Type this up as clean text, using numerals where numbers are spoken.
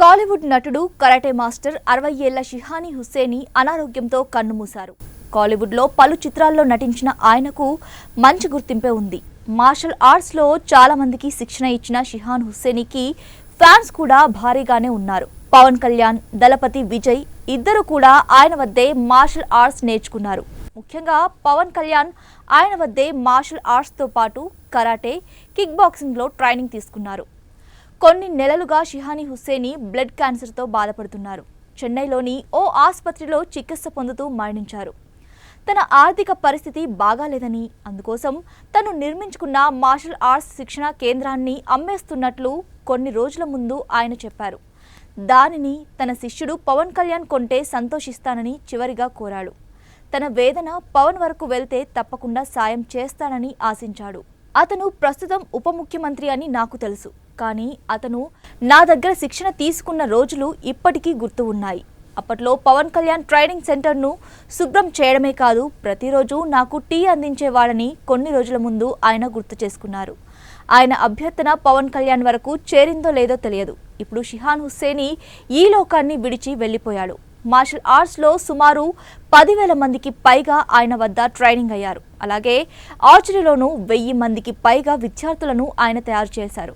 కాలీవుడ్ నటుడు karate master 60 ఏళ్ల షిహానీ హుస్సేని అనారోగ్యంతో కన్నుమూశారు. కాలీవుడ్లో పలు చిత్రాల్లో నటించిన ఆయనకు మంచి గుర్తింపే ఉంది. మార్షల్ ఆర్ట్స్ లో చాలా మందికి శిక్షణ ఇచ్చిన షిహాన్ హుస్సేనికి ఫ్యాన్స్ కూడా భారీగానే ఉన్నారు. పవన్ కళ్యాణ్, దళపతి విజయ్ ఇద్దరు కూడా ఆయన వద్దే మార్షల్ ఆర్ట్స్ నేర్చుకున్నారు. ముఖ్యంగా పవన్ కళ్యాణ్ ఆయన వద్దే మార్షల్ ఆర్ట్స్ తో పాటు కరాటే, కిక్ బాక్సింగ్ లో ట్రైనింగ్ తీసుకున్నారు. కొన్ని నెలలుగా షిహానీ హుస్సేని బ్లడ్ క్యాన్సర్తో బాధపడుతున్నారు. చెన్నైలోని ఓ ఆసుపత్రిలో చికిత్స పొందుతూ మరణించారు. తన ఆర్థిక పరిస్థితి బాగాలేదని, అందుకోసం తను నిర్మించుకున్న మార్షల్ ఆర్ట్స్ శిక్షణ కేంద్రాన్ని అమ్మేస్తున్నట్లు కొన్ని రోజుల ముందు ఆయన చెప్పారు. దానిని తన శిష్యుడు పవన్ కళ్యాణ్ కొంటే సంతోషిస్తానని చివరిగా కోరాడు. తన వేదన పవన్ వరకు వెళ్తే తప్పకుండా సాయం చేస్తానని ఆశించాడు. అతను ప్రస్తుతం ఉప ముఖ్యమంత్రి అని నాకు తెలుసు, కానీ అతను నా దగ్గర శిక్షణ తీసుకున్న రోజులు ఇప్పటికీ గుర్తు ఉన్నాయి. అప్పట్లో పవన్ కళ్యాణ్ ట్రైనింగ్ సెంటర్ను శుభ్రం చేయడమే కాదు, ప్రతిరోజు నాకు టీ అందించేవాడని కొన్ని రోజుల ముందు ఆయన గుర్తు చేసుకున్నారు. ఆయన అభ్యర్థన పవన్ కళ్యాణ్ వరకు చేరిందో లేదో తెలియదు. ఇప్పుడు షిహాన్ హుస్సేని ఈ లోకాన్ని విడిచి వెళ్లిపోయాడు. మార్షల్ ఆర్ట్స్లో సుమారు 10,000 మందికి పైగా ఆయన వద్ద ట్రైనింగ్ అయ్యారు. అలాగే ఆర్చరీలోనూ 1000 మందికి పైగా విద్యార్థులను ఆయన తయారు చేశారు.